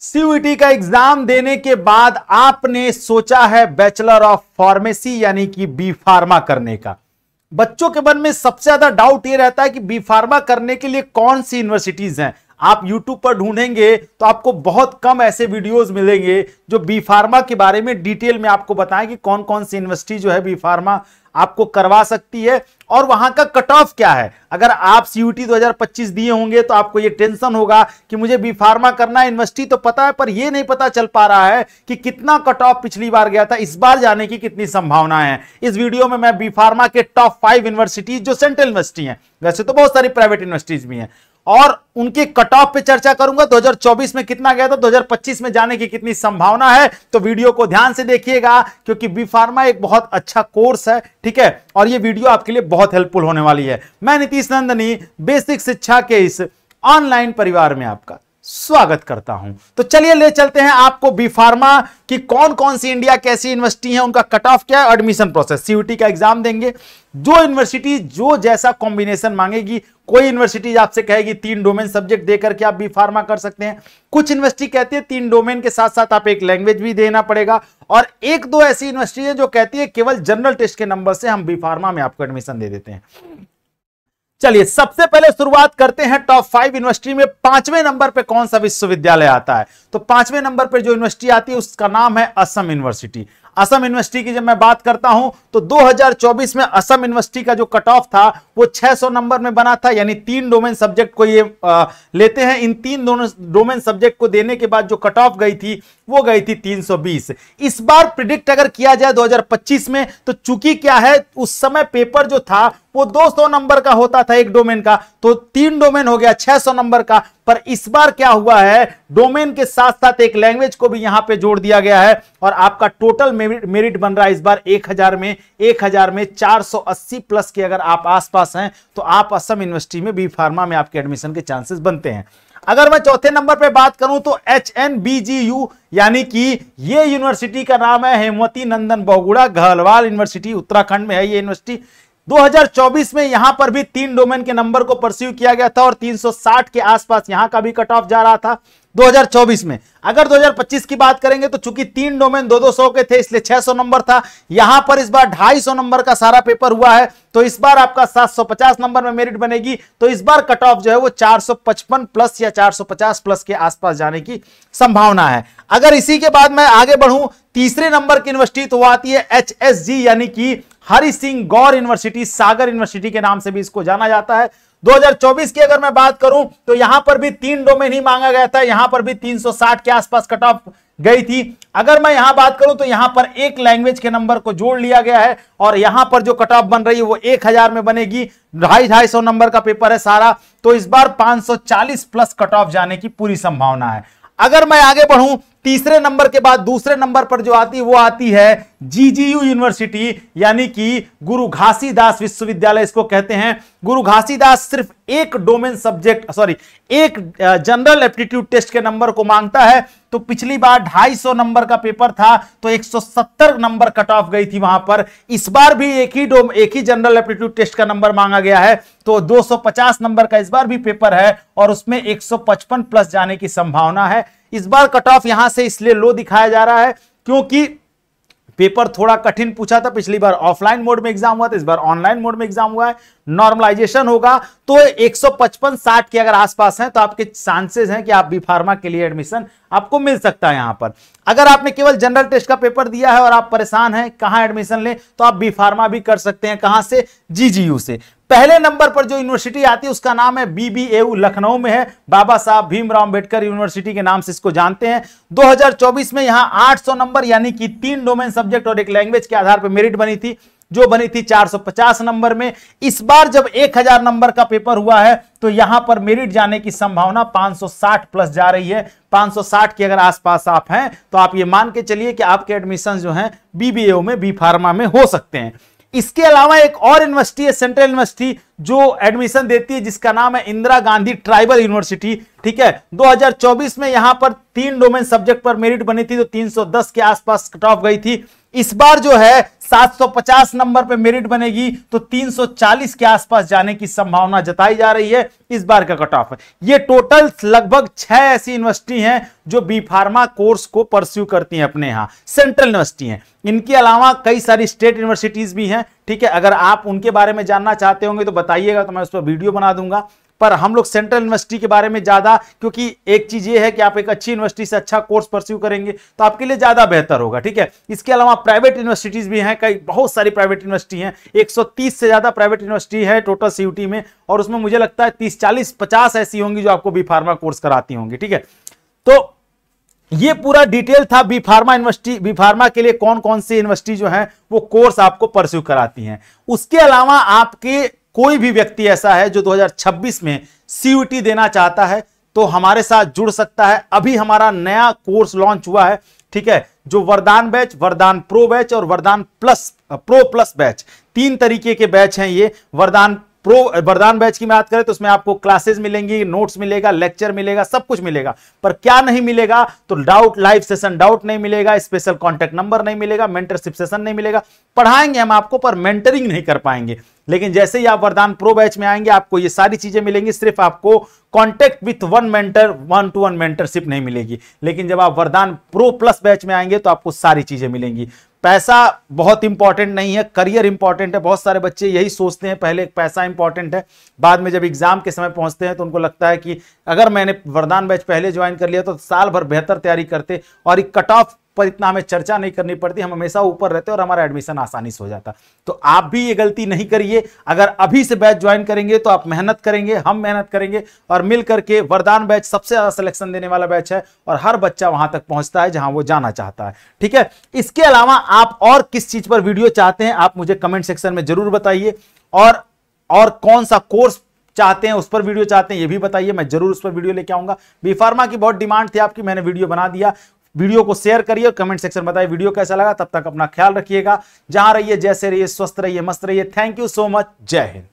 CUET का exam देने के बाद आपने सोचा है बैचलर ऑफ फार्मेसी यानी कि बी फार्मा करने का। बच्चों के मन में सबसे ज्यादा डाउट यह रहता है कि बी फार्मा करने के लिए कौन सी यूनिवर्सिटीज हैं। आप YouTube पर ढूंढेंगे तो आपको बहुत कम ऐसे वीडियोस मिलेंगे जो बी फार्मा के बारे में डिटेल में आपको बताएं कि कौन कौन सी यूनिवर्सिटी जो है बी फार्मा आपको करवा सकती है और वहां का कट ऑफ क्या है। अगर आप सीयूईटी 2025 दिए होंगे तो आपको यह टेंशन होगा कि मुझे बी फार्मा करना है, यूनिवर्सिटी तो पता है पर यह नहीं पता चल पा रहा है कि कितना कट ऑफ पिछली बार गया था, इस बार जाने की कितनी संभावनाएं हैं। इस वीडियो में मैं बी फार्मा के टॉप 5 यूनिवर्सिटीज जो सेंट्रल यूनिवर्सिटी हैं, वैसे तो बहुत सारी प्राइवेट यूनिवर्सिटीज भी हैं, और उनके कट ऑफ पे चर्चा करूंगा। 2024 में कितना गया था, 2025 में जाने की कितनी संभावना है। तो वीडियो को ध्यान से देखिएगा क्योंकि बी फार्मा एक बहुत अच्छा कोर्स है, ठीक है, और ये वीडियो आपके लिए बहुत हेल्पफुल होने वाली है। मैं नीतीश नंदनी बेसिक शिक्षा के इस ऑनलाइन परिवार में आपका स्वागत करता हूं। तो चलिए ले चलते हैं आपको बी फार्मा की कौन कौन सी इंडिया कैसी यूनिवर्सिटी है, उनका कट ऑफ क्या है, एडमिशन प्रोसेस। सीयूईटी का एग्जाम देंगे, जो यूनिवर्सिटी जो जैसा कॉम्बिनेशन मांगेगी, कोई यूनिवर्सिटी आपसे कहेगी 3 डोमेन सब्जेक्ट देकर के आप बी फार्मा कर सकते हैं। कुछ यूनिवर्सिटी कहती है 3 डोमेन के साथ साथ आप एक लैंग्वेज भी देना पड़ेगा, और 1-2 ऐसी यूनिवर्सिटी है जो कहती है केवल जनरल टेस्ट के नंबर से हम बी फार्मा में आपको एडमिशन दे देते हैं। चलिए सबसे पहले शुरुआत करते हैं टॉप 5 यूनिवर्सिटी में 5वें नंबर पे कौन सा विश्वविद्यालय आता है। तो 5वें नंबर पे जो यूनिवर्सिटी आती है उसका नाम है असम यूनिवर्सिटी। असम यूनिवर्सिटी की जब मैं बात करता हूं तो 2024 में असम यूनिवर्सिटी का जो कट ऑफ था वो 600 नंबर में बना था, यानी 3 डोमेन सब्जेक्ट को ये लेते हैं। इन 3 डोमेन सब्जेक्ट को देने के बाद जो कट ऑफ गई थी वो गई थी 320। इस बार प्रिडिक्ट अगर किया जाए 2025 में तो चूंकि क्या है, उस समय पेपर जो था वो 200 नंबर का होता था एक डोमेन का, तो 3 डोमेन हो गया 600 नंबर का। पर इस बार क्या हुआ है, डोमेन के साथ साथ एक लैंग्वेज को भी यहां पे जोड़ दिया गया है और आपका टोटल मेरिट बन रहा है इस बार 1000 में 480 प्लस के अगर आप आसपास हैं तो आप असम यूनिवर्सिटी में बी फार्मा में आपके एडमिशन के चांसेस बनते हैं। अगर मैं चौथे नंबर पे बात करूं तो HNBGU यानी कि ये यूनिवर्सिटी का नाम है हेमवती नंदन बहुगुणा गहलवाल यूनिवर्सिटी, उत्तराखंड में है ये यूनिवर्सिटी। 2024 में यहां पर भी 3 डोमेन के नंबर को परस्यू किया गया था और 360 के आसपास यहां का भी कट ऑफ जा रहा था 2024 में। अगर 2025 की बात करेंगे तो चूंकि 3 डोमेन 200 के थे इसलिए 600 नंबर था, यहां पर इस बार 250 नंबर का सारा पेपर हुआ है, तो इस बार आपका 750 नंबर में मेरिट बनेगी। तो इस बार कट ऑफ जो है वो 455 प्लस या 450 प्लस के आसपास जाने की संभावना है। अगर इसी के बाद मैं आगे बढ़ूं तीसरे नंबर की यूनिवर्सिटी तो वो आती है HSG यानी कि हरि सिंह गौर यूनिवर्सिटी, सागर यूनिवर्सिटी के नाम से भी इसको जाना जाता है। 2024 की अगर मैं बात करूं तो यहां पर भी 3 डोमेन ही मांगा गया था, यहां पर भी 360 के आसपास कट ऑफ गई थी। अगर मैं यहां बात करूं तो यहां पर एक लैंग्वेज के नंबर को जोड़ लिया गया है और यहां पर जो कट ऑफ बन रही है वो 1000 में बनेगी। 250 नंबर का पेपर है सारा, तो इस बार 540 प्लस कट ऑफ जाने की पूरी संभावना है। अगर मैं आगे बढ़ूं तीसरे नंबर के बाद दूसरे नंबर पर जो आती है वो आती है GGU यूनिवर्सिटी यानी कि गुरु घासीदास विश्वविद्यालय इसको कहते हैं। गुरु घासीदास सिर्फ एक डोमेन सब्जेक्ट एक जनरल एप्टीट्यूड टेस्ट के नंबर को मांगता है। तो पिछली बार 250 नंबर का पेपर था तो 170 नंबर कट ऑफ गई थी वहां पर। इस बार भी एक ही जनरल एप्टीट्यूड टेस्ट का नंबर मांगा गया है, तो 250 नंबर का इस बार भी पेपर है और उसमें 155 प्लस जाने की संभावना है। इस बार कट ऑफ यहां से इसलिए लो दिखाया जा रहा है क्योंकि पेपर थोड़ा कठिन पूछा था। पिछली बार ऑफलाइन मोड में एग्जाम हुआ था, इस बार ऑनलाइन मोड में एग्जाम हुआ है। नॉर्मलाइजेशन होगा तो 155-60 के अगर आसपास हैं तो आपके चांसेस हैं कि आप बी फार्मा के लिए एडमिशन आपको मिल सकता है यहां पर। अगर आपने केवल जनरल टेस्ट का पेपर दिया है और आप परेशान हैं कहां एडमिशन लें, तो आप बी फार्मा भी कर सकते हैं। कहां से? GGU से। पहले नंबर पर जो यूनिवर्सिटी आती है उसका नाम है BBAU, लखनऊ में है, बाबा साहब भीमराव अंबेडकर यूनिवर्सिटी के नाम से इसको जानते हैं। 2024 में यहां 800 नंबर यानी कि 3 डोमेन सब्जेक्ट और एक लैंग्वेज के आधार पर मेरिट बनी थी, जो बनी थी 450 नंबर में। इस बार जब 1000 नंबर का पेपर हुआ है तो यहां पर मेरिट जाने की संभावना 560 प्लस जा रही है। 560 के अगर आसपास आप हैं तो आप ये मान के चलिए कि आपके एडमिशन जो हैं BBAU में बी फार्मा में हो सकते हैं। इसके अलावा एक और यूनिवर्सिटी है सेंट्रल यूनिवर्सिटी जो एडमिशन देती है जिसका नाम है इंदिरा गांधी ट्राइबल यूनिवर्सिटी, ठीक है। 2024 में यहां पर 3 डोमेन सब्जेक्ट पर मेरिट बनी थी तो 310 के आसपास कट ऑफ गई थी। इस बार जो है 750 नंबर पे मेरिट बनेगी तो 340 के आसपास जाने की संभावना जताई जा रही है। इस बार का कट ऑफ है ये। टोटल लगभग 6 ऐसी यूनिवर्सिटी हैं जो बी फार्मा कोर्स को परस्यू करती हैं अपने यहां, सेंट्रल यूनिवर्सिटी हैं। इनके अलावा कई सारी स्टेट यूनिवर्सिटीज भी हैं, ठीक है। अगर आप उनके बारे में जानना चाहते होंगे तो बताइएगा, तो मैं उस पर वीडियो बना दूंगा। पर हम लोग सेंट्रल यूनिवर्सिटी के बारे में ज्यादा, क्योंकि एक चीज ये है कि आप एक अच्छी यूनिवर्सिटी से अच्छा कोर्स परस्यू करेंगे तो आपके लिए ज्यादा बेहतर होगा, ठीक है। इसके अलावा प्राइवेट यूनिवर्सिटीज भी हैं, कई बहुत सारी प्राइवेट यूनिवर्सिटी हैं, 130 से ज्यादा प्राइवेट यूनिवर्सिटी है टोटल सीयूटी में, और उसमें मुझे लगता है 30, 40, 50 ऐसी होंगी जो आपको बी फार्मा कोर्स कराती होंगी, ठीक है। तो ये पूरा डिटेल था B pharma university, B pharma के लिए कौन कौन सी यूनिवर्सिटी जो है वो कोर्स आपको परस्यू कराती हैं। उसके अलावा आपके कोई भी व्यक्ति ऐसा है जो 2026 में सीयूटी देना चाहता है तो हमारे साथ जुड़ सकता है। अभी हमारा नया कोर्स लॉन्च हुआ है, ठीक है, जो वरदान बैच, वरदान प्रो बैच और वरदान प्रो प्लस बैच, 3 तरीके के बैच हैं ये। वरदान बैच की बात करें तो उसमें आपको क्लासेस मिलेंगी, नोट्स मिलेगा, लेक्चर मिलेगा, सब कुछ मिलेगा। पर क्या नहीं मिलेगा तो डाउट, लाइव सेशन डाउट नहीं मिलेगा, स्पेशल कांटेक्ट नंबर नहीं मिलेगा, मेंटरशिप सेशन नहीं मिलेगा। पढ़ाएंगे हम आपको पर मेंटरिंग नहीं कर पाएंगे। लेकिन जैसे ही आप वरदान प्रो बैच में आएंगे आपको ये सारी चीजें मिलेंगी, सिर्फ आपको contact with one mentor, 1-to-1 mentorship नहीं मिलेगी। लेकिन जब आप वरदान प्रो प्लस बैच में आएंगे तो आपको सारी चीजें मिलेंगी। पैसा बहुत इंपॉर्टेंट नहीं है, करियर इंपॉर्टेंट है। बहुत सारे बच्चे यही सोचते हैं, पहले पैसा इंपॉर्टेंट है, बाद में जब एग्जाम के समय पहुंचते हैं तो उनको लगता है कि अगर मैंने वरदान बैच पहले ज्वाइन कर लिया तो साल भर बेहतर तैयारी करते और एक कट ऑफ पर इतना हमें चर्चा नहीं करनी पड़ती, हम हमेशा ऊपर रहते और हमारा एडमिशन आसानी से हो जाता। तो आप भी ये गलती नहीं करिए। अगर अभी से बैच ज्वाइन करेंगे तो आप मेहनत करेंगे, हम मेहनत करेंगे और मिल करके वरदान बैच सबसे ज्यादा सिलेक्शन देने वाला बैच है और हर बच्चा वहां तक पहुंचता है जहां वो जाना चाहता है, ठीक है। इसके अलावा आप और किस चीज पर वीडियो चाहते हैं आप मुझे कमेंट सेक्शन में जरूर बताइए, और कौन सा कोर्स चाहते हैं, उस पर वीडियो चाहते हैं ये भी बताइए, मैं जरूर उस पर वीडियो लेके आऊंगा। बी फार्मा की बहुत डिमांड थी आपकी, मैंने वीडियो बना दिया। वीडियो को शेयर करिए, कमेंट सेक्शन में बताइए वीडियो कैसा लगा। तब तक अपना ख्याल रखिएगा, जहां रहिए, जैसे रहिए, स्वस्थ रहिए, मस्त रहिए। थैंक यू सो मच, जय हिंद।